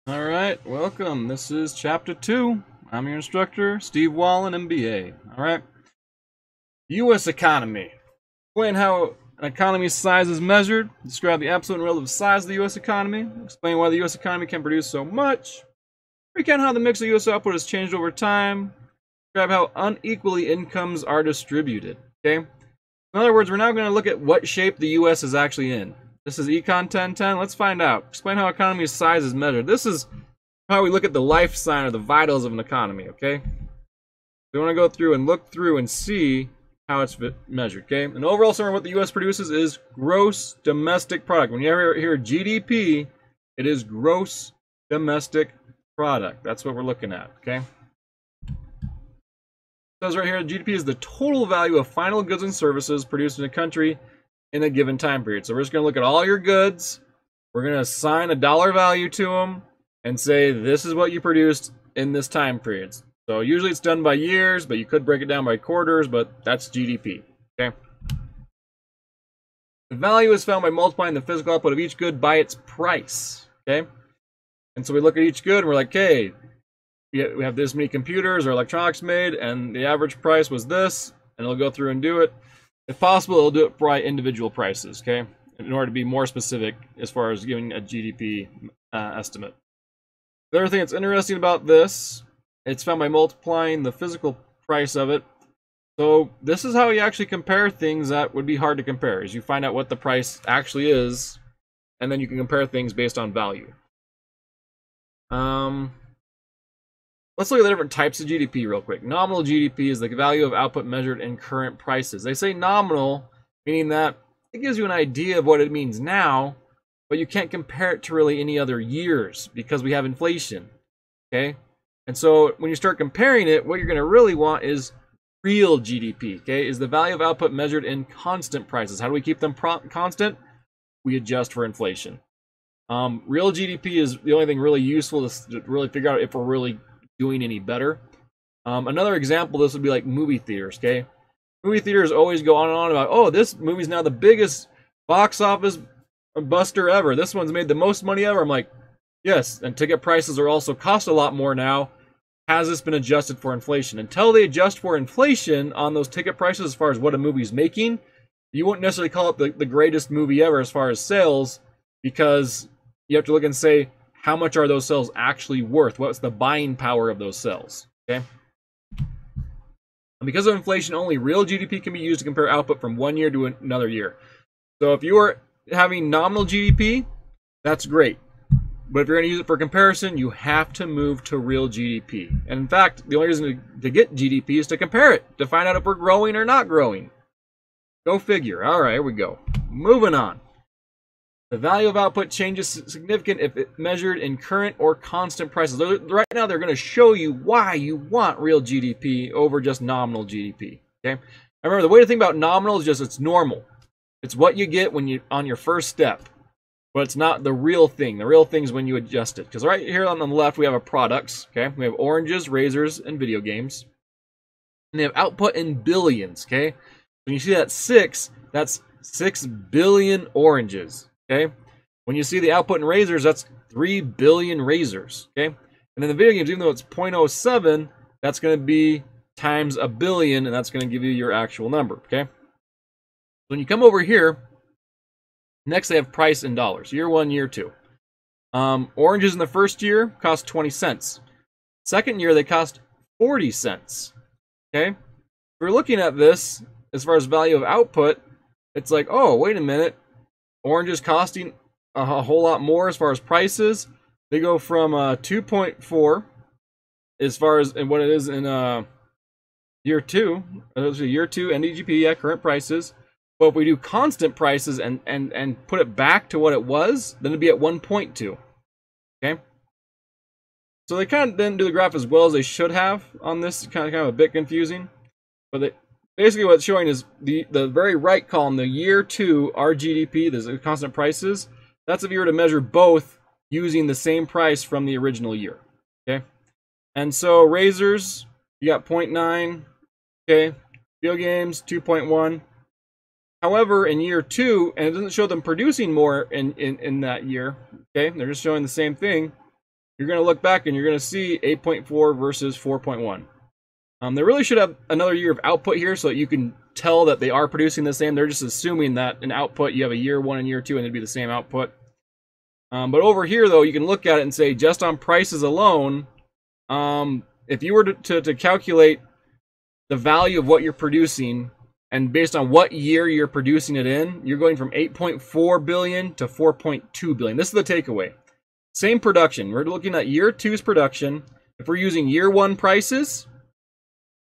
All right, welcome. This is Chapter 2. I'm your instructor, Steve Wallen, MBA. All right. U.S. economy. Explain how an economy's size is measured. Describe the absolute and relative size of the U.S. economy. Explain why the U.S. economy can produce so much. Recount how the mix of U.S. output has changed over time. Describe how unequally incomes are distributed. Okay? In other words, we're now going to look at what shape the U.S. is actually in. This is Econ 1010. Let's find out. Explain how economy's size is measured. This is how we look at the life sign or the vitals of an economy, okay? We want to go through and look through and see how it's measured, okay? An overall summary of what the U.S. produces is gross domestic product. When you ever hear GDP, it is gross domestic product. That's what we're looking at, okay? It says right here, GDP is the total value of final goods and services produced in a country in a given time period. So we're just going to look at all your goods. We're going to assign a dollar value to them and say this is what you produced in this time period. So usually it's done by years, but you could break it down by quarters, but that's GDP. Okay. The value is found by multiplying the physical output of each good by its price. Okay. And so we look at each good and we're like, okay, we have this many computers or electronics made, and the average price was this, and it'll go through and do it. If possible, it'll do it by individual prices, okay? In order to be more specific as far as giving a GDP estimate. The other thing that's interesting about this, it's found by multiplying the physical price of it. So this is how you actually compare things that would be hard to compare, is you find out what the price actually is, and then you can compare things based on value. Let's look at the different types of GDP real quick. Nominal GDP is the value of output measured in current prices. They say nominal, meaning that it gives you an idea of what it means now, but you can't compare it to really any other years because we have inflation, okay? And so when you start comparing it, what you're going to really want is real GDP, okay? Is the value of output measured in constant prices. How do we keep them constant? We adjust for inflation. Real GDP is the only thing really useful to really figure out if we're really doing any better. Another example, this would be like movie theaters, okay? Movie theaters always go on and on about, oh, this movie's now the biggest box office buster ever. This one's made the most money ever. I'm like, yes, and ticket prices are also cost a lot more now. Has this been adjusted for inflation? Until they adjust for inflation on those ticket prices as far as what a movie's making, you wouldn't necessarily call it the greatest movie ever as far as sales, because you have to look and say, how much are those sales actually worth? What's the buying power of those sales? Okay. And because of inflation, only real GDP can be used to compare output from one year to another year. So if you are having nominal GDP, that's great. But if you're going to use it for comparison, you have to move to real GDP. And in fact, the only reason to get GDP is to compare it, to find out if we're growing or not growing. Go figure. All right, here we go. Moving on. The value of output changes significant if it measured in current or constant prices. Right now, they're going to show you why you want real GDP over just nominal GDP. Okay. Remember, the way to think about nominal is just it's normal. It's what you get when you on your first step, but it's not the real thing. The real thing is when you adjust it. Because right here on the left, we have our products. Okay. We have oranges, razors, and video games, and they have output in billions. Okay. When you see that 6, that's 6 billion oranges. Okay, when you see the output in razors, that's 3 billion razors. Okay, and in the video games, even though it's 0.07, that's going to be times a billion, and that's going to give you your actual number. Okay, when you come over here, next they have price in dollars. Year 1, year 2. Oranges in the first year cost 20 cents. Second year, they cost 40 cents. Okay, if we're looking at this as far as value of output, it's like, oh, wait a minute. Oranges costing a whole lot more as far as prices. They go from 2.4 as far as what it is in year 2. Year 2 NDGP, yeah, current prices. But if we do constant prices and put it back to what it was, then it'd be at 1.2. Okay. So they kind of didn't do the graph as well as they should have on this. Kind of a bit confusing, but basically what it's showing is the very right column, the year 2, our GDP, the constant prices. That's if you were to measure both using the same price from the original year. Okay, and so razors, you got 0.9. Okay, video games 2.1. However, in year 2, and it doesn't show them producing more in that year. Okay, they're just showing the same thing. you're going to look back and you're going to see 8.4 versus 4.1. They really should have another year of output here so that you can tell that they are producing the same. They're just assuming that in output you have a year 1 and year 2 and it'd be the same output. But over here, though, you can look at it and say just on prices alone, if you were to calculate the value of what you're producing and based on what year you're producing it in, you're going from 8.4 billion to 4.2 billion. This is the takeaway. Same production. We're looking at year 2's production. If we're using year 1 prices,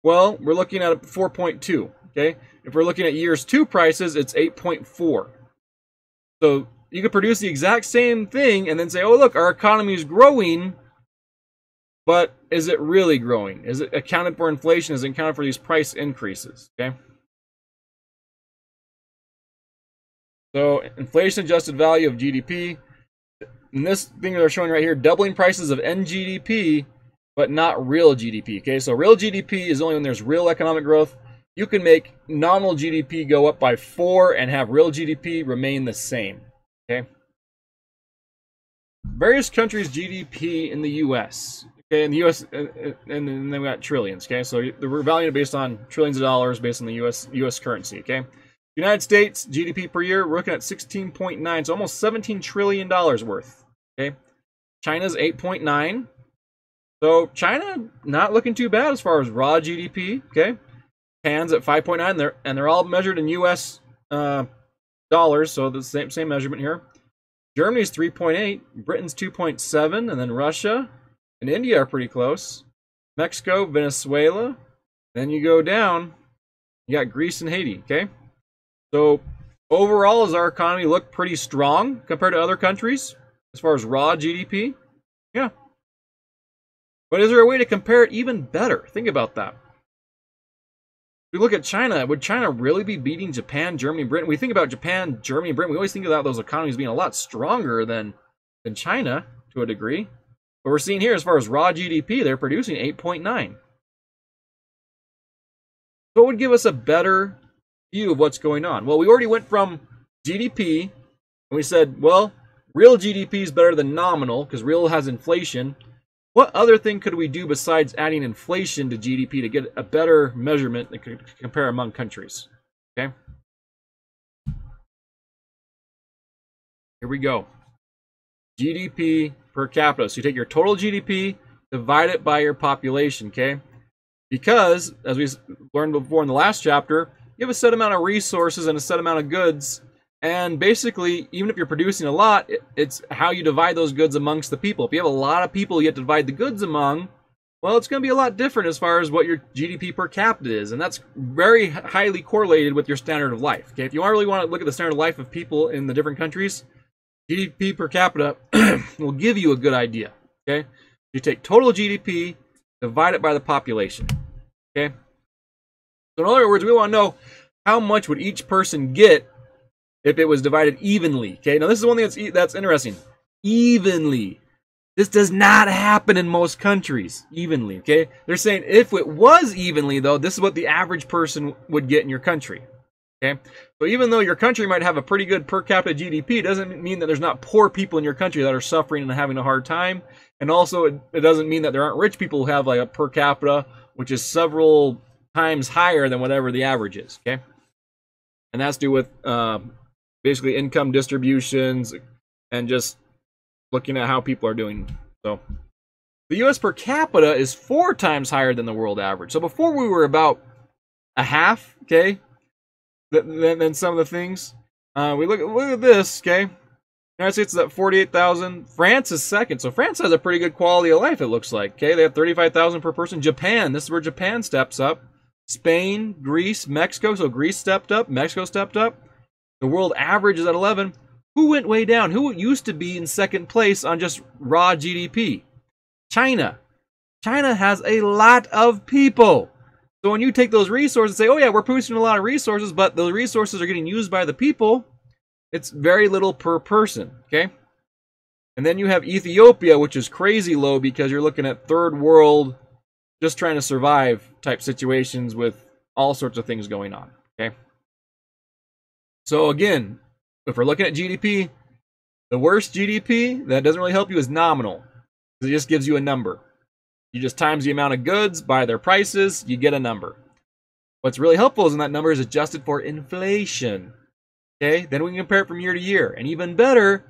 well, we're looking at 4.2, okay? If we're looking at years 2 prices, it's 8.4. So you could produce the exact same thing and then say, oh, look, our economy is growing, but is it really growing? Is it accounted for inflation? Is it accounted for these price increases, okay? So inflation-adjusted value of GDP. In this thing they're showing right here, doubling prices of NGDP, but not real GDP, okay? So real GDP is only when there's real economic growth. You can make nominal GDP go up by 4 and have real GDP remain the same, okay? Various countries' GDP in the U.S., okay? In the U.S., and then we got trillions, okay? So we're valuing it based on trillions of dollars based on the U.S. currency, okay? United States, GDP per year, we're looking at 16.9, so almost $17 trillion worth, okay? China's 8.9. So China not looking too bad as far as raw GDP, okay? Japan's at 5.9, and they're all measured in U.S. Dollars, so the same measurement here. Germany's 3.8, Britain's 2.7, and then Russia and India are pretty close. Mexico, Venezuela, then you go down, you got Greece and Haiti, okay? So overall, does our economy look pretty strong compared to other countries as far as raw GDP? Yeah. But is there a way to compare it even better? Think about that. If we look at China, would China really be beating Japan, Germany, Britain? We think about Japan, Germany, Britain. We always think about those economies being a lot stronger than China to a degree. But we're seeing here, as far as raw GDP, they're producing 8.9. So what would give us a better view of what's going on? Well, we already went from GDP, and we said, well, real GDP is better than nominal, because real has inflation. What other thing could we do besides adding inflation to GDP to get a better measurement that could compare among countries? Okay. Here we go. GDP per capita. So you take your total GDP, divide it by your population, okay? Because, as we learned before in the last chapter, you have a set amount of resources and a set amount of goods. And basically, even if you're producing a lot, it's how you divide those goods amongst the people. If you have a lot of people you have to divide the goods among, well, it's going to be a lot different as far as what your GDP per capita is. And that's very highly correlated with your standard of life. Okay, if you really want to look at the standard of life of people in the different countries, GDP per capita will give you a good idea. Okay, you take total GDP, divide it by the population. Okay, so in other words, we want to know how much would each person get if it was divided evenly. Okay, now this is one thing that's interesting. Evenly. This does not happen in most countries, evenly, okay? They're saying if it was evenly, though, this is what the average person would get in your country, okay? So even though your country might have a pretty good per capita GDP, it doesn't mean that there's not poor people in your country that are suffering and having a hard time. And also, it doesn't mean that there aren't rich people who have like a per capita, which is several times higher than whatever the average is, okay? And that's due with basically income distributions and just looking at how people are doing. So the US per capita is 4 times higher than the world average. So before we were about a half, okay, than some of the things. We look at this, okay. United States is at 48,000. France is second. So France has a pretty good quality of life, it looks like. Okay, they have 35,000 per person. Japan, this is where Japan steps up. Spain, Greece, Mexico. So Greece stepped up, Mexico stepped up. The world average is at 11. Who went way down? Who used to be in second place on just raw GDP? China. China has a lot of people. So when you take those resources and say, oh yeah, we're producing a lot of resources, but those resources are getting used by the people, it's very little per person, okay? And then you have Ethiopia, which is crazy low because you're looking at third world, just trying to survive type situations with all sorts of things going on, okay? So again, if we're looking at GDP, the worst GDP that doesn't really help you is nominal. It just gives you a number. You just times the amount of goods by their prices, you get a number. What's really helpful is when that number is adjusted for inflation. Okay, then we can compare it from year to year. And even better,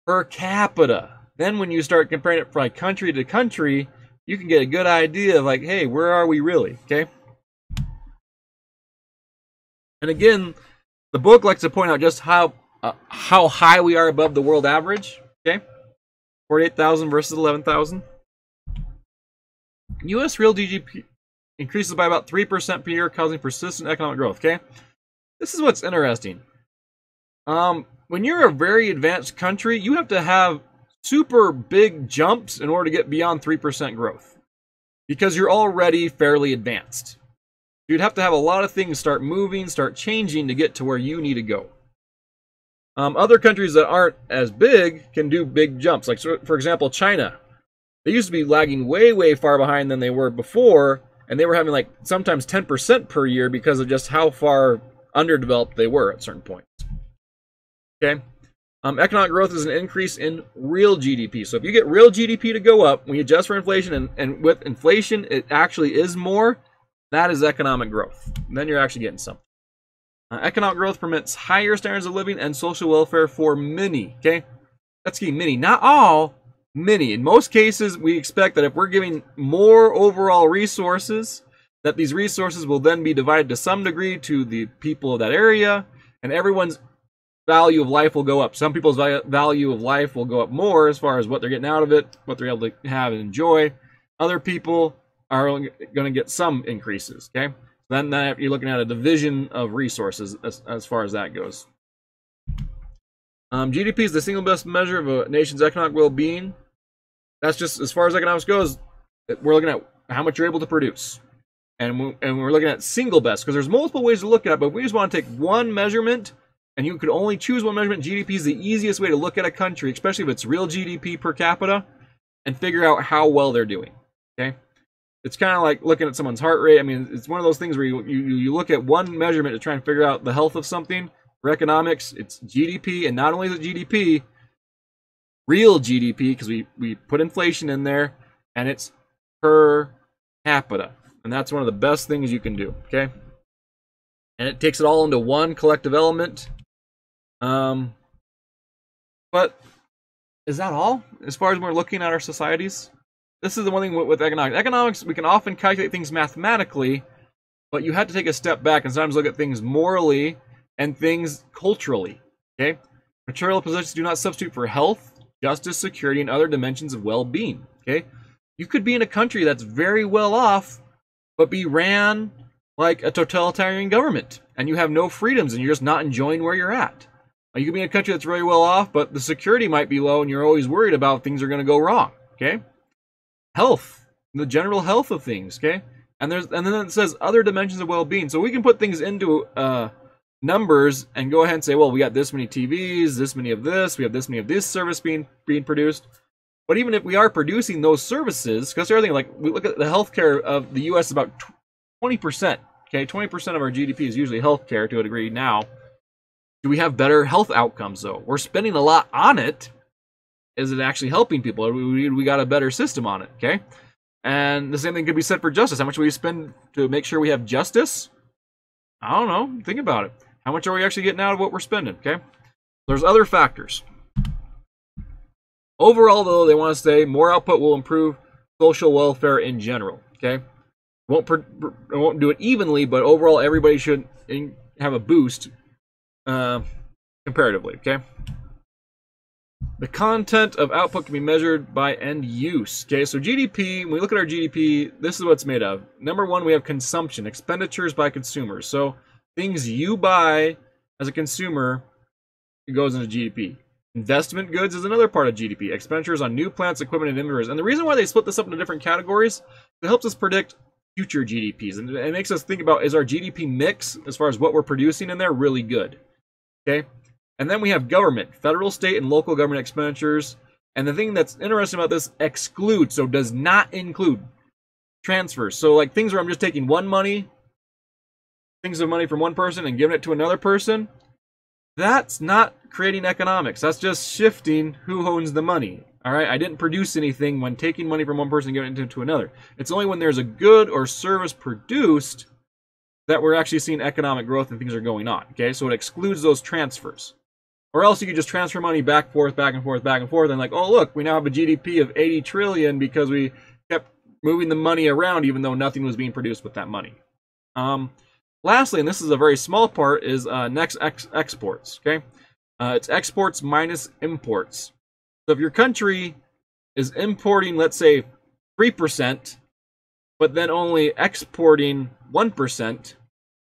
per capita. Then when you start comparing it from like country to country, you can get a good idea of like, hey, where are we really? Okay. And again, the book likes to point out just how high we are above the world average. Okay, 48,000 versus 11,000. U.S. real GDP increases by about 3% per year, causing persistent economic growth. Okay, this is what's interesting. When you're a very advanced country, you have to have super big jumps in order to get beyond 3% growth because you're already fairly advanced. You'd have to have a lot of things start moving, start changing to get to where you need to go. Other countries that aren't as big can do big jumps. Like, for example, China. They used to be lagging way, way far behind than they were before, and they were having like sometimes 10% per year because of just how far underdeveloped they were at certain points. Okay. Economic growth is an increase in real GDP. So if you get real GDP to go up, when you adjust for inflation, and with inflation it actually is more, that is economic growth. And then you're actually getting something. Economic growth permits higher standards of living and social welfare for many. Okay, that's key. Many, not all. Many. In most cases, we expect that if we're giving more overall resources, that these resources will then be divided to some degree to the people of that area, and everyone's value of life will go up. Some people's value of life will go up more as far as what they're getting out of it, what they're able to have and enjoy. Other people are going to get some increases. Okay, then you're looking at a division of resources as far as that goes. GDP is the single best measure of a nation's economic well-being. That's just as far as economics goes. We're looking at how much you're able to produce, and we're looking at single best because there's multiple ways to look at it. But if we just want to take one measurement, and you could only choose one measurement, GDP is the easiest way to look at a country, especially if it's real GDP per capita, and figure out how well they're doing. Okay, it's kind of like looking at someone's heart rate. I mean, it's one of those things where you look at one measurement to try and figure out the health of something. For economics, it's GDP, and not only is it GDP, real GDP, because we put inflation in there, and it's per capita. And that's one of the best things you can do, okay? And it takes it all into one collective element. But is that all? As far as we're looking at our societies? This is the one thing with economics. Economics, we can often calculate things mathematically, but you have to take a step back and sometimes look at things morally and things culturally, okay? Material possessions do not substitute for health, justice, security, and other dimensions of well-being, okay? You could be in a country that's very well off, but be ran like a totalitarian government, and you have no freedoms, and you're just not enjoying where you're at. You could be in a country that's very well off, but the security might be low, and you're always worried about things are going to go wrong, okay? Health, the general health of things, okay? And then it says other dimensions of well-being. So we can put things into numbers and go ahead and say, well, we got this many TVs, this many of this, we have this many of this service being produced. But even if we are producing those services, because everything, like we look at the healthcare of the U.S. is about 20%. Okay, 20% of our GDP is usually healthcare to a degree now. Do we have better health outcomes though? We're spending a lot on it. Is it actually helping people? We got a better system on it. Okay, and the same thing could be said for justice. How much do we spend to make sure we have justice? I don't know. Think about it. How much are we actually getting out of what we're spending? Okay, there's other factors. Overall, though, they want to say more output will improve social welfare in general. Okay, won't do it evenly, but overall, everybody should have a boost comparatively. Okay, the content of output can be measured by end use. Okay, so GDP. When we look at our GDP, this is what it's made of. Number one, we have consumption, expenditures by consumers. So things you buy as a consumer, it goes into GDP. Investment goods is another part of GDP. Expenditures on new plants, equipment, and inventories. And the reason why they split this up into different categories, it helps us predict future GDPs. And it makes us think about, is our GDP mix, as far as what we're producing in there, really good? Okay? And then we have government, federal, state, and local government expenditures. And the thing that's interesting about this, excludes, so does not include transfers. So like things where I'm just taking things of money from one person and giving it to another person, that's not creating economics. That's just shifting who owns the money. All right, I didn't produce anything when taking money from one person and giving it to another. It's only when there's a good or service produced that we're actually seeing economic growth and things are going on. Okay, so it excludes those transfers. Or else you could just transfer money back and forth, back and forth, back and forth, and like, oh look, we now have a GDP of 80 trillion because we kept moving the money around even though nothing was being produced with that money. Lastly, and this is a very small part, is exports. Okay, it's exports minus imports. So if your country is importing, let's say, 3%, but then only exporting 1%,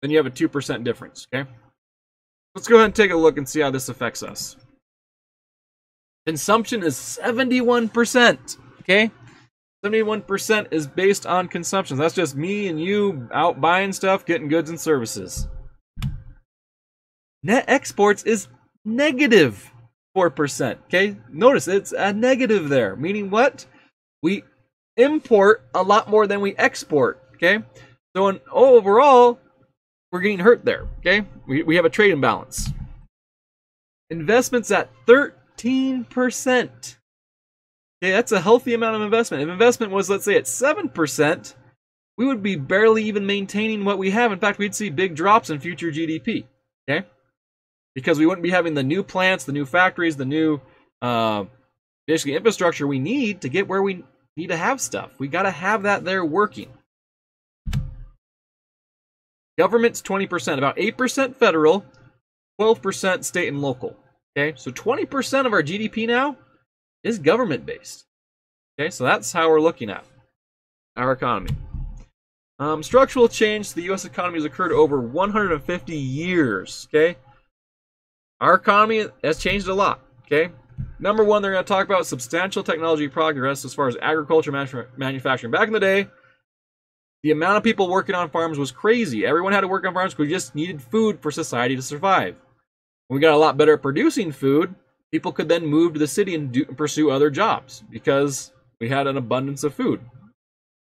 then you have a 2% difference. Okay. Let's go ahead and take a look and see how this affects us. Consumption is 71%. Okay? 71% is based on consumption. That's just me and you out buying stuff, getting goods and services. Net exports is negative 4%. Okay? Notice it's a negative there. Meaning what? We import a lot more than we export. Okay? So overall, we're getting hurt there, okay? We have a trade imbalance. Investments at 13%. Okay, that's a healthy amount of investment. If investment was, let's say, at 7%, we would be barely even maintaining what we have. In fact, we'd see big drops in future GDP, okay? Because we wouldn't be having the new plants, the new factories, the new, basically, infrastructure we need to get where we need to have stuff. We got to have that there working. Government's 20%, about 8% federal, 12% state and local. Okay, so 20% of our GDP now is government-based. Okay, so that's how we're looking at our economy. Structural change to the U.S. economy has occurred over 150 years. Okay, our economy has changed a lot. Okay, number one, they're going to talk about substantial technology progress as far as agriculture, manufacturing. Back in the day, the amount of people working on farms was crazy. Everyone had to work on farms because we just needed food for society to survive. When we got a lot better at producing food, people could then move to the city and pursue other jobs because we had an abundance of food.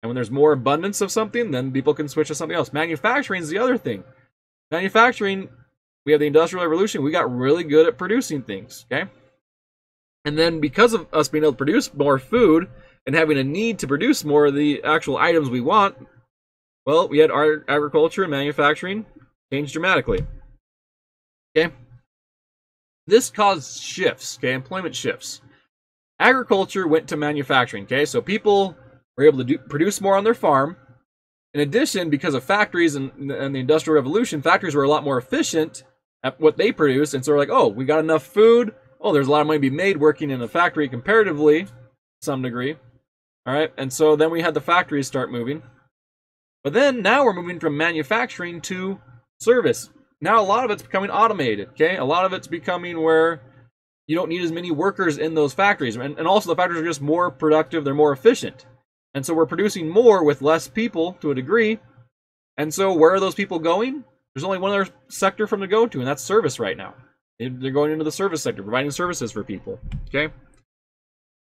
And when there's more abundance of something, then people can switch to something else. Manufacturing is the other thing. Manufacturing, we have the Industrial Revolution. We got really good at producing things, okay? And then because of us being able to produce more food and having a need to produce more of the actual items we want, well, we had our agriculture and manufacturing change dramatically. Okay? This caused shifts, okay? Employment shifts. Agriculture went to manufacturing, okay? So people were able to produce more on their farm. In addition, because of factories and the Industrial Revolution, factories were a lot more efficient at what they produced. And so we're like, oh, we got enough food. Oh, there's a lot of money to be made working in a factory comparatively, to some degree. All right? And so then we had the factories start moving. But then now we're moving from manufacturing to service. Now a lot of it's becoming automated, okay? A lot of it's becoming where you don't need as many workers in those factories. And also the factories are just more productive, they're more efficient. And so we're producing more with less people to a degree. And so where are those people going? There's only one other sector for them to go to, and that's service right now. They're going into the service sector, providing services for people, okay?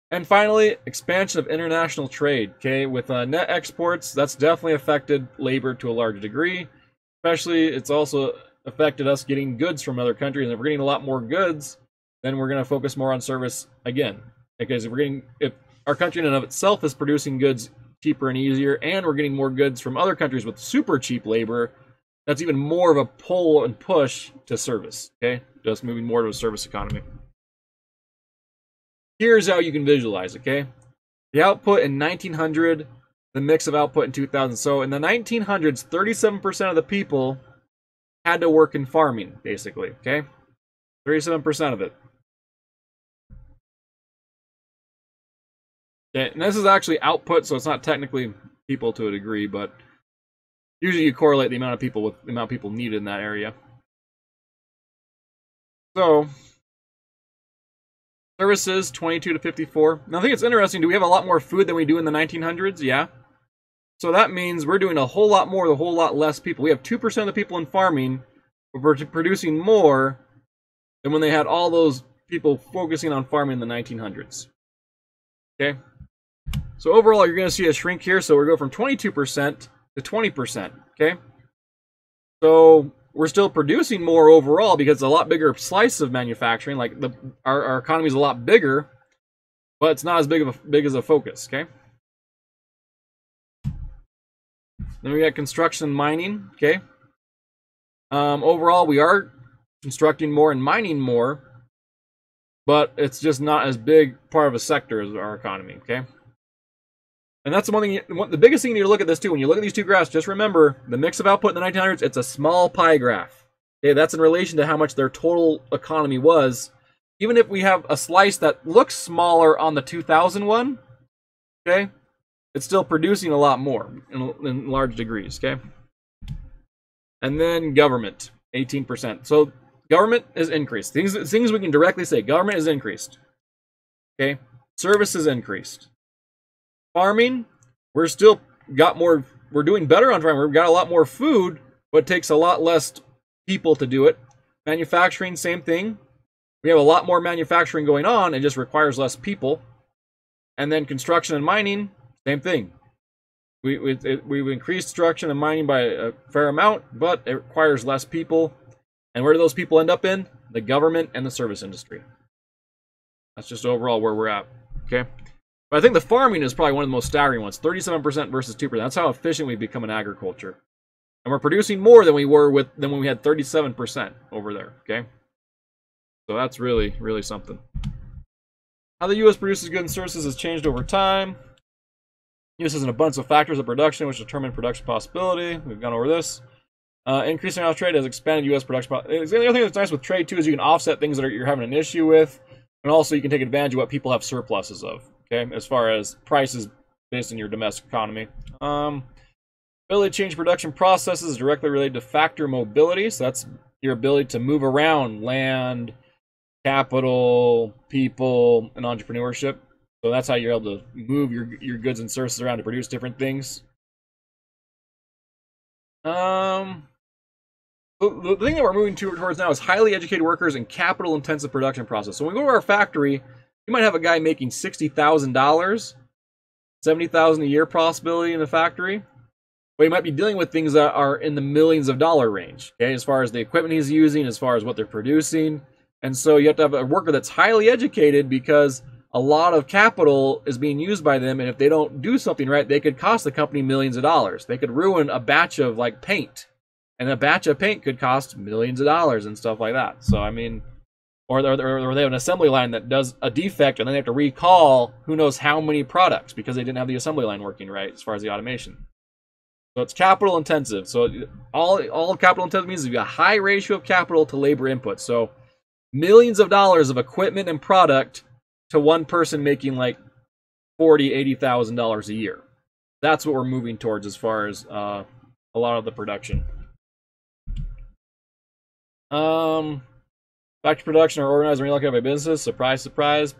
And finally, expansion of international trade, okay? With net exports, that's definitely affected labor to a large degree. Especially, it's also affected us getting goods from other countries. And if we're getting a lot more goods, then we're going to focus more on service again. Because if our country in and of itself is producing goods cheaper and easier, and we're getting more goods from other countries with super cheap labor, that's even more of a pull and push to service, okay? Just moving more to a service economy. Here's how you can visualize, okay? The output in 1900, the mix of output in 2000. So in the 1900s, 37% of the people had to work in farming, basically, okay? 37% of it. Okay, and this is actually output, so it's not technically people to a degree, but usually you correlate the amount of people with the amount of people needed in that area. So services, 22 to 54. Now, I think it's interesting. Do we have a lot more food than we do in the 1900s? Yeah. So that means we're doing a whole lot more with a whole lot less people. We have 2% of the people in farming, but we're producing more than when they had all those people focusing on farming in the 1900s. Okay. So overall, you're going to see a shrink here. So we're going from 22% to 20%. Okay. So we're still producing more overall because it's a lot bigger slice of manufacturing. Like our economy is a lot bigger, but it's not as big as a focus. Okay. Then we got construction and mining. Okay. Overall, we are constructing more and mining more, but it's just not as big part of a sector as our economy. Okay. And that's the one thing. The biggest thing you need to look at this too. When you look at these two graphs, just remember the mix of output in the 1900s. It's a small pie graph. Okay, that's in relation to how much their total economy was. Even if we have a slice that looks smaller on the 2000 one, okay, it's still producing a lot more in large degrees. Okay, and then government, 18%. So government is increased. Things we can directly say. Government is increased. Okay, services increased. Farming, we're still got more. We're doing better on farming. We've got a lot more food, but it takes a lot less people to do it. Manufacturing, same thing. We have a lot more manufacturing going on. It just requires less people. And then construction and mining, same thing. We've increased construction and mining by a fair amount, but it requires less people. And where do those people end up in? The government and the service industry. That's just overall where we're at. Okay. But I think the farming is probably one of the most staggering ones. 37% versus 2%. That's how efficient we've become in agriculture. And we're producing more than we were than when we had 37% over there. Okay? So that's really, really something. How the U.S. produces goods and services has changed over time. U.S. has an abundance of factors of production which determine production possibility. We've gone over this. Increasing house trade has expanded U.S. production. The other thing that's nice with trade, too, is you can offset things that you're having an issue with. And also you can take advantage of what people have surpluses of. Okay, as far as prices based on your domestic economy. Ability to change production processes is directly related to factor mobility. So that's your ability to move around land, capital, people, and entrepreneurship. So that's how you're able to move your goods and services around to produce different things. The thing that we're moving towards now is highly educated workers and capital-intensive production process. So when we go to our factory, you might have a guy making $60,000, $70,000 a year possibility in the factory, but he might be dealing with things that are in the millions of dollar range. Okay, as far as the equipment he's using, as far as what they're producing, and so you have to have a worker that's highly educated because a lot of capital is being used by them, and if they don't do something right, they could cost the company millions of dollars. They could ruin a batch of like paint, and a batch of paint could cost millions of dollars and stuff like that. So I mean. Or they have an assembly line that does a defect, and then they have to recall who knows how many products because they didn't have the assembly line working right as far as the automation. So it's capital intensive. So all capital intensive means is a high ratio of capital to labor input. So millions of dollars of equipment and product to one person making like $40,000, $80,000 a year. That's what we're moving towards as far as a lot of the production. Factory production are organized and relocated by businesses. Surprise, surprise.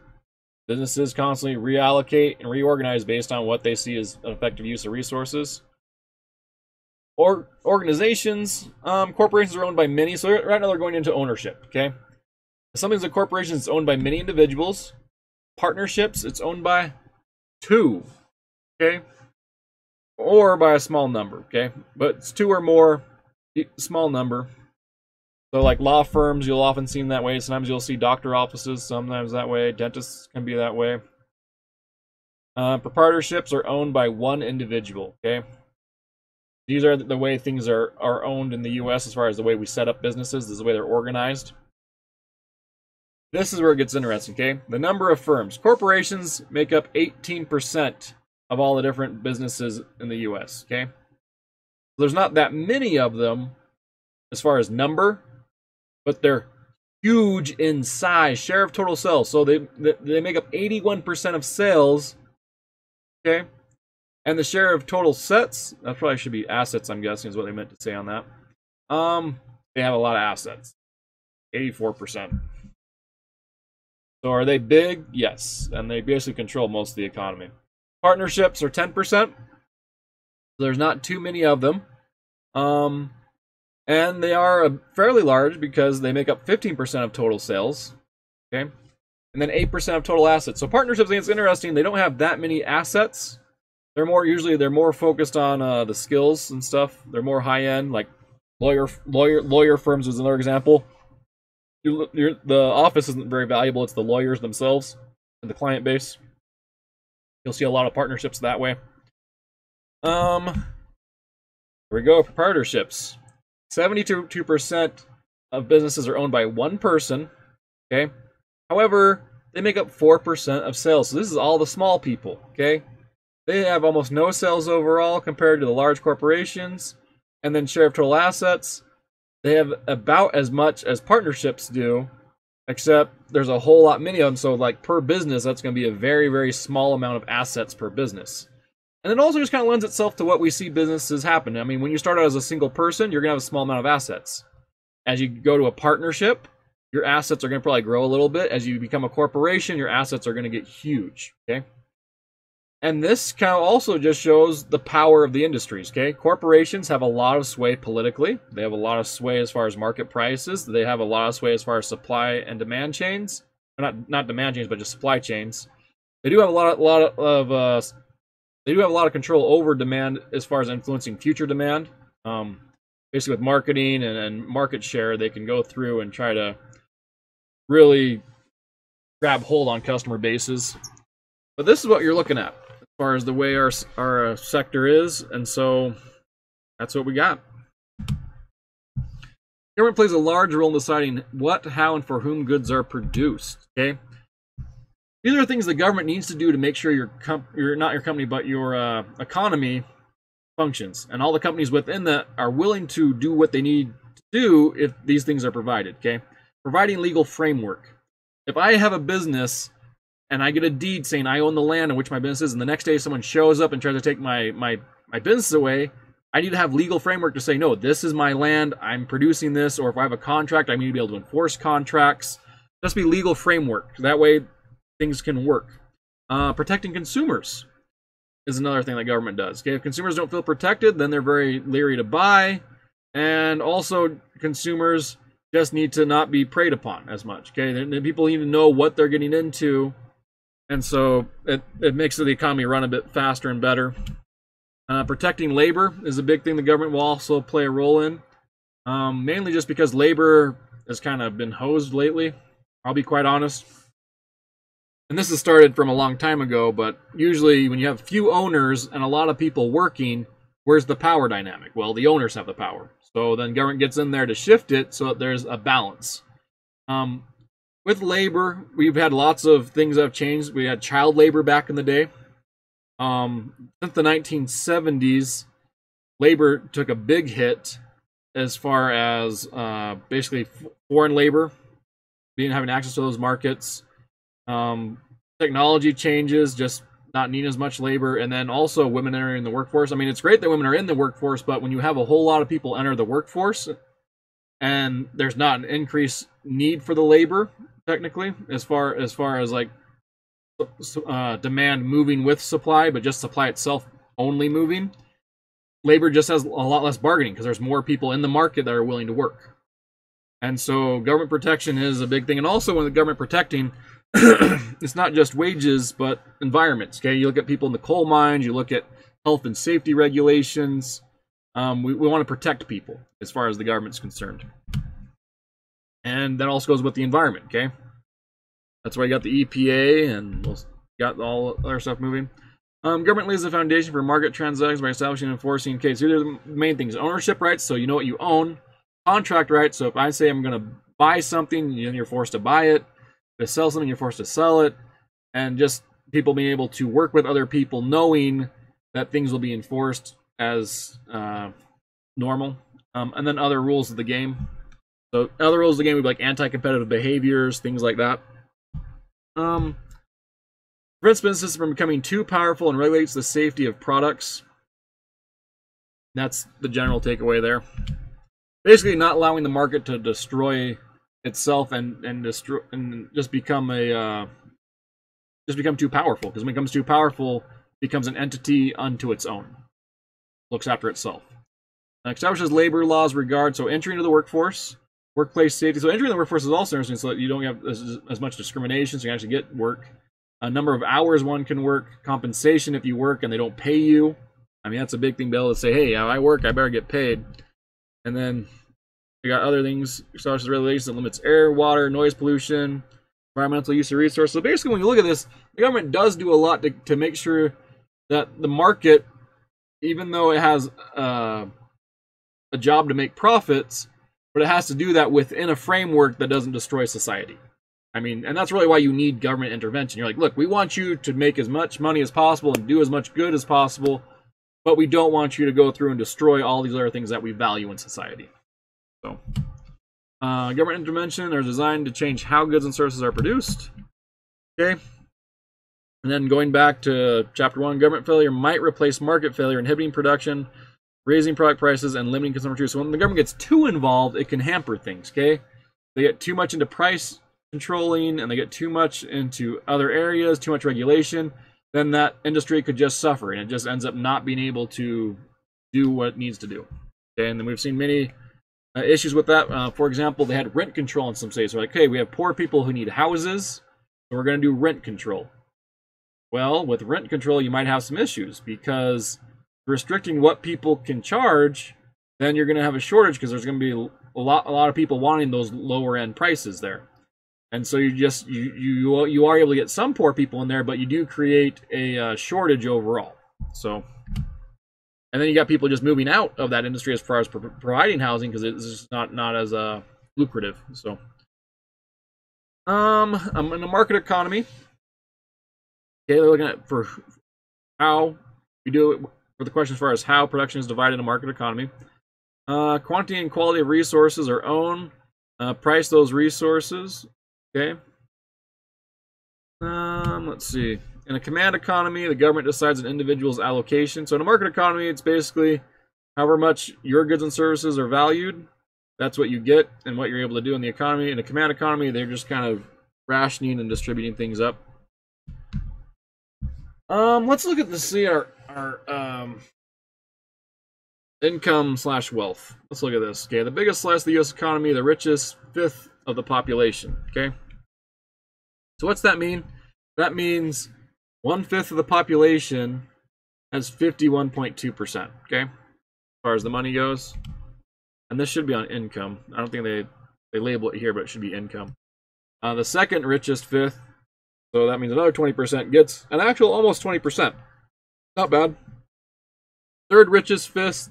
Businesses constantly reallocate and reorganize based on what they see as an effective use of resources. Or organizations, corporations are owned by many. So right now they're going into ownership. Okay, something's a corporation is owned by many individuals. Partnerships, it's owned by 2. Okay, or by a small number. Okay, but it's 2 or more, small number. So like law firms, you'll often see them that way. Sometimes you'll see doctor offices, sometimes that way. Dentists can be that way. Proprietorships are owned by one individual, okay? These are the way things are owned in the U.S. as far as the way we set up businesses. This is the way they're organized. This is where it gets interesting, okay? The number of firms. Corporations make up 18% of all the different businesses in the U.S., okay? There's not that many of them as far as number, but they're huge in size, share of total sales. So they make up 81% of sales, okay? And the share of total sets, that probably should be assets, I'm guessing, is what they meant to say on that. They have a lot of assets, 84%. So are they big? Yes, and they basically control most of the economy. Partnerships are 10%. So there's not too many of them. And they are fairly large because they make up 15% of total sales, okay? And then 8% of total assets. So partnerships, I think it's interesting. They don't have that many assets. They're more focused on the skills and stuff. They're more high end, like lawyer firms was another example. The office isn't very valuable. It's the lawyers themselves and the client base. You'll see a lot of partnerships that way. Here we go, proprietorships. 72% of businesses are owned by one person, okay? However, they make up 4% of sales, so this is all the small people, okay? They have almost no sales overall compared to the large corporations, and then share of total assets, they have about as much as partnerships do, except there's a whole lot many of them, so like per business, that's going to be a very, very small amount of assets per business. And it also just kind of lends itself to what we see businesses happen. I mean, when you start out as a single person, you're going to have a small amount of assets. As you go to a partnership, your assets are going to probably grow a little bit. As you become a corporation, your assets are going to get huge, okay? And this kind of also just shows the power of the industries, okay? Corporations have a lot of sway politically. They have a lot of sway as far as market prices. They have a lot of sway as far as supply and demand chains. Not demand chains, but just supply chains. They do have a lot of control over demand as far as influencing future demand. Basically with marketing and market share, they can go through and try to really grab hold on customer bases. But this is what you're looking at as far as the way our sector is, and so that's what we got. Government plays a large role in deciding what, how, and for whom goods are produced, okay? These are things the government needs to do to make sure not your company, but your economy functions. And all the companies within that are willing to do what they need to do if these things are provided, okay? Providing legal framework. If I have a business and I get a deed saying I own the land in which my business is, and the next day someone shows up and tries to take my business away, I need to have legal framework to say, no, this is my land, I'm producing this, or if I have a contract, I need to be able to enforce contracts. Just be legal framework. That way things can work. Protecting consumers is another thing that government does. Okay, if consumers don't feel protected, then they're very leery to buy. And also, consumers just need to not be preyed upon as much. Okay, people need to know what they're getting into, and so it makes the economy run a bit faster and better. Protecting labor is a big thing the government will also play a role in. Mainly just because labor has kind of been hosed lately. I'll be quite honest. And this has started from a long time ago, but usually when you have few owners and a lot of people working, where's the power dynamic? Well, the owners have the power. So then government gets in there to shift it so that there's a balance. With labor, we've had lots of things that have changed. We had child labor back in the day. Since the 1970s, labor took a big hit as far as basically foreign labor, having access to those markets. Technology changes, just not needing as much labor, and then also women entering the workforce. I mean, it's great that women are in the workforce, but when you have a whole lot of people enter the workforce and there's not an increased need for the labor, technically, as far as like demand moving with supply, but just supply itself only moving, labor just has a lot less bargaining because there's more people in the market that are willing to work. And so government protection is a big thing. And also when the government protecting, it's not just wages, but environments. Okay, you look at people in the coal mines, you look at health and safety regulations. We want to protect people as far as the government's concerned. And that also goes with the environment, okay? That's why you got the EPA and got all other stuff moving. Government lays the foundation for market transactions by establishing and enforcing. Okay, so here are the main things. Ownership rights, so you know what you own. Contract rights, so if I say I'm going to buy something, then you're forced to buy it. If I sell something, you're forced to sell it. And just people being able to work with other people knowing that things will be enforced as normal. And then other rules of the game. So other rules of the game would be like anti-competitive behaviors, things like that. Prevents businesses from becoming too powerful and regulates the safety of products. That's the general takeaway there. Basically, not allowing the market to destroy itself and just become too powerful. Because when it becomes too powerful, it becomes an entity unto its own. Looks after itself. Establishes labor laws regard entry into the workforce, workplace safety. So entry in the workforce is also interesting, so that you don't have as much discrimination, so you can actually get work. A number of hours one can work, compensation if you work and they don't pay you. I mean, that's a big thing to be able to say, hey, I work, I better get paid. And then we got other things, such as regulations that limits air, water, noise pollution, environmental use of resources. So basically, when you look at this, the government does do a lot to make sure that the market, even though it has a job to make profits, but it has to do that within a framework that doesn't destroy society. I mean, and that's really why you need government intervention. You're like, look, we want you to make as much money as possible and do as much good as possible, but we don't want you to go through and destroy all these other things that we value in society. So, government intervention are designed to change how goods and services are produced. Okay. And then going back to chapter 1, government failure might replace market failure, inhibiting production, raising product prices, and limiting consumer choice. So when the government gets too involved, it can hamper things, okay? They get too much into price controlling, and they get too much into other areas, too much regulation, then that industry could just suffer, and it just ends up not being able to do what it needs to do. Okay, and then we've seen many issues with that. For example, they had rent control in some states. They're like, hey, we have poor people who need houses, so we're going to do rent control. Well, with rent control, you might have some issues, because restricting what people can charge, then you're going to have a shortage, because there's going to be a lot of people wanting those lower end prices there. And so you are able to get some poor people in there, but you do create a shortage overall. So, and then you got people just moving out of that industry as far as providing housing, because it's just not as lucrative. So, I'm in a market economy. Okay, they're looking at for how we do it for the question as far as how production is divided in a market economy. Quantity and quality of resources are owned. Price those resources. Okay. Let's see. In a command economy, the government decides an individual's allocation. So in a market economy, it's basically however much your goods and services are valued, that's what you get and what you're able to do in the economy. In a command economy, they're just kind of rationing and distributing things up. Let's look at our income / wealth. Let's look at this. Okay, the biggest slice of the U.S. economy, the richest fifth of the population. Okay, so what's that mean? That means 1/5 of the population has 51.2%. Okay, as far as the money goes, and this should be on income. I don't think they label it here, but it should be income. The second richest fifth, so that means another 20% gets an actual almost 20%. Not bad. Third richest fifth,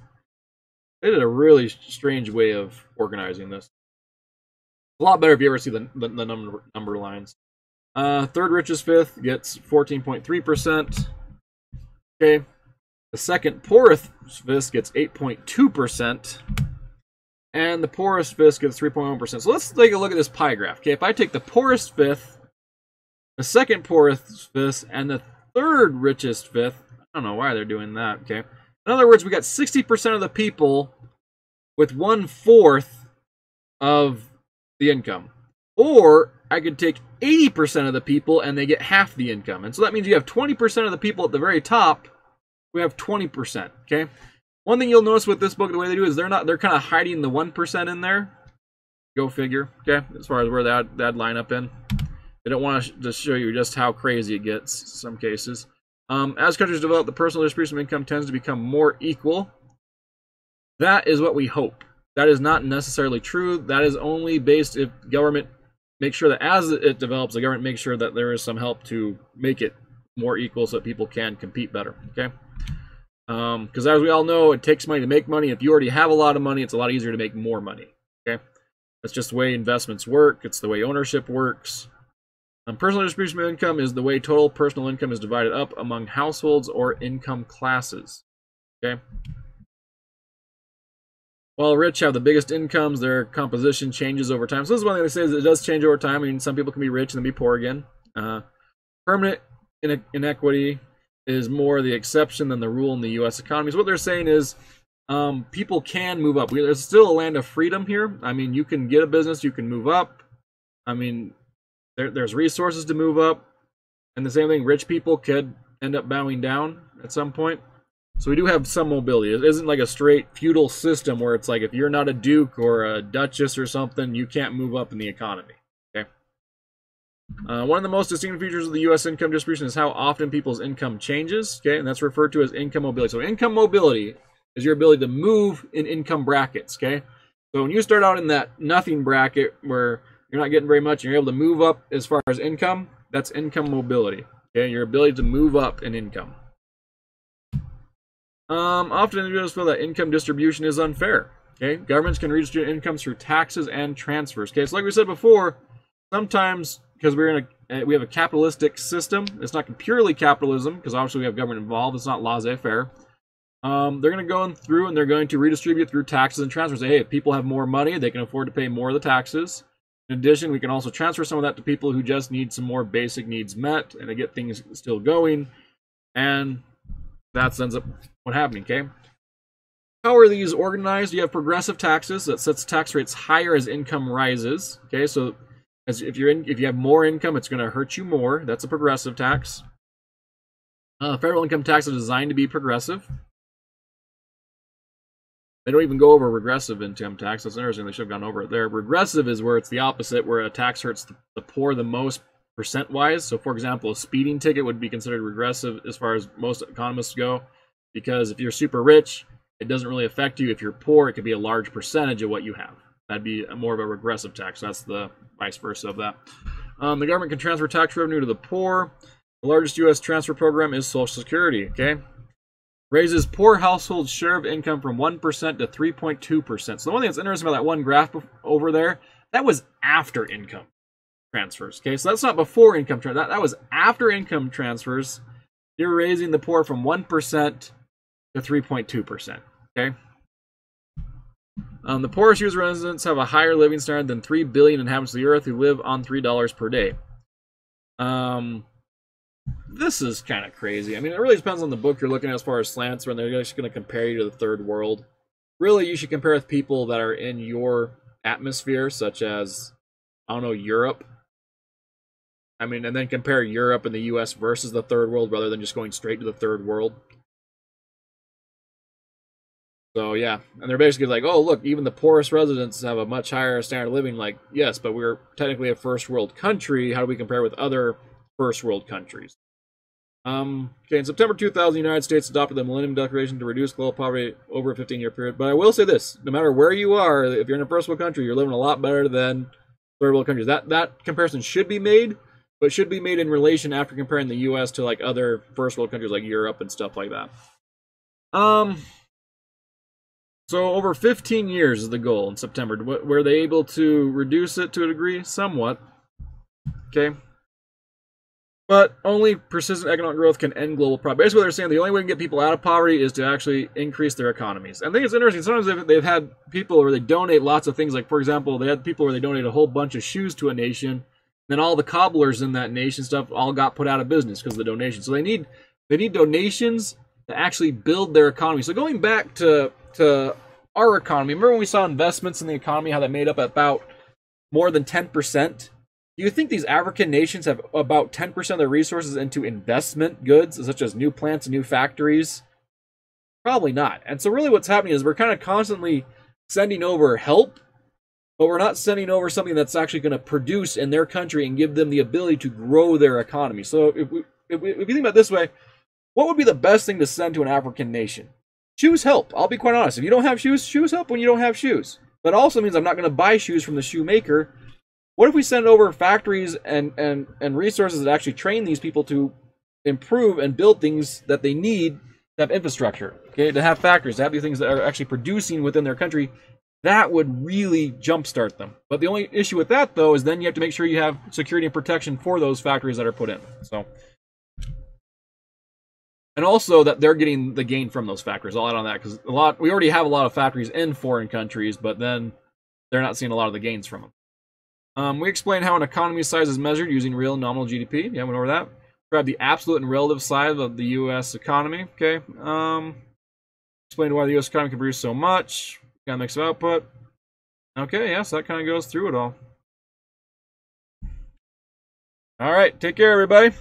they did a really strange way of organizing this. A lot better if you ever see the number lines. Third richest fifth gets 14.3%. Okay. The second poorest fifth gets 8.2%. And the poorest fifth gets 3.1%. So let's take a look at this pie graph. Okay, if I take the poorest fifth, the second poorest fifth, and the third richest fifth, I don't know why they're doing that. Okay. In other words, we got 60% of the people with 1/4 of the income. Or I could take 80% of the people and they get half the income. And so that means you have 20% of the people at the very top who have 20%. Okay. One thing you'll notice with this book, the way they do is they're kind of hiding the 1% in there. Go figure. Okay. As far as where that'd line up in. They don't want to just show you just how crazy it gets in some cases. As countries develop, the personal distribution of income tends to become more equal. That is what we hope. That is not necessarily true. That is only based if government makes sure that as it develops, the government makes sure that there is some help to make it more equal so that people can compete better. Okay? Because as we all know, it takes money to make money. If you already have a lot of money, it's a lot easier to make more money. Okay? That's just the way investments work. It's the way ownership works. Personal distribution of income is the way total personal income is divided up among households or income classes. Okay. While rich have the biggest incomes, their composition changes over time. So this is one thing they say is it does change over time. I mean, some people can be rich and then be poor again. Permanent inequity is more the exception than the rule in the U.S. economy. So what they're saying is people can move up. There's still a land of freedom here. I mean, you can get a business, you can move up. I mean, there's resources to move up, and the same thing, rich people could end up bowing down at some point. So we do have some mobility. It isn't like a straight feudal system where it's like if you're not a duke or a duchess or something, you can't move up in the economy. Okay. One of the most distinctive features of the U.S. income distribution is how often people's income changes. Okay, and that's referred to as income mobility. So income mobility is your ability to move in income brackets. Okay, so when you start out in that nothing bracket where you're not getting very much, and you're able to move up as far as income, that's income mobility. Okay, your ability to move up in income. Often individuals feel that income distribution is unfair. Okay, governments can redistribute incomes through taxes and transfers. Okay, so like we said before, sometimes because we have a capitalistic system, it's not purely capitalism because obviously we have government involved. It's not laissez-faire. They're going to go through and they're going to redistribute through taxes and transfers. Say, hey, if people have more money, they can afford to pay more of the taxes. In addition, we can also transfer some of that to people who just need some more basic needs met and to get things still going. And that ends up what happening, okay? How are these organized? You have progressive taxes that sets tax rates higher as income rises. Okay, so if you have more income, it's going to hurt you more. That's a progressive tax. Federal income tax is designed to be progressive. They don't even go over regressive income tax. That's interesting. They should have gone over it there. Regressive is where it's the opposite, where a tax hurts the poor the most percent-wise. So, for example, a speeding ticket would be considered regressive as far as most economists go, because if you're super rich, it doesn't really affect you. If you're poor, it could be a large percentage of what you have. That'd be more of a regressive tax. That's the vice versa of that. The government can transfer tax revenue to the poor. The largest U.S. transfer program is Social Security, okay? Raises poor households' share of income from 1% to 3.2%. So the one thing that's interesting about that one graph over there, that was after income transfers, okay? So that's not before income transfers. That was after income transfers. You're raising the poor from 1% to 3.2%, okay? The poorest U.S. residents have a higher living standard than 3 billion inhabitants of the earth who live on $3 per day. This is kind of crazy. I mean, it really depends on the book you're looking at as far as slants, when they're just going to compare you to the third world. Really, you should compare with people that are in your atmosphere, such as, I don't know, Europe. I mean, and then compare Europe and the U.S. versus the third world rather than just going straight to the third world. So, yeah. And they're basically like, oh, look, even the poorest residents have a much higher standard of living. Like, yes, but we're technically a first world country. How do we compare with other first world countries? Okay, in September 2000, the United States adopted the Millennium Declaration to reduce global poverty over a 15-year period. But I will say this, no matter where you are, if you're in a first world country, you're living a lot better than third world countries. That comparison should be made, but it should be made in relation after comparing the U.S. to like other first world countries like Europe and stuff like that. So over 15 years is the goal in September. Were they able to reduce it to a degree? Somewhat. Okay. But only persistent economic growth can end global poverty. Basically, they're saying the only way we can get people out of poverty is to actually increase their economies. And I think it's interesting. Sometimes they've had people where they donate lots of things. Like, for example, they had people where they donate a whole bunch of shoes to a nation. Then all the cobblers in that nation stuff all got put out of business because of the donation. So they need donations to actually build their economy. So going back to our economy, remember when we saw investments in the economy, how that made up about more than 10%? Do you think these African nations have about 10% of their resources into investment goods, such as new plants and new factories? Probably not. And so really what's happening is we're kind of constantly sending over help, but we're not sending over something that's actually going to produce in their country and give them the ability to grow their economy. So if you think about it this way, what would be the best thing to send to an African nation? Choose help. I'll be quite honest. If you don't have shoes, choose help when you don't have shoes. That also means I'm not going to buy shoes from the shoemaker. What if we send over factories and resources that actually train these people to improve and build things that they need to have infrastructure, okay, to have factories, to have these things that are actually producing within their country? That would really jumpstart them. But the only issue with that, though, is then you have to make sure you have security and protection for those factories that are put in. So, and also that they're getting the gain from those factories. I'll add on that because we already have a lot of factories in foreign countries, but then they're not seeing a lot of the gains from them. We explain how an economy size is measured using real and nominal GDP. Yeah, went over that. Grab the absolute and relative size of the U.S. economy. Okay. Explain why the U.S. economy can produce so much. Kind of mix of output. Okay, yeah, so that kind of goes through it all. All right, take care, everybody.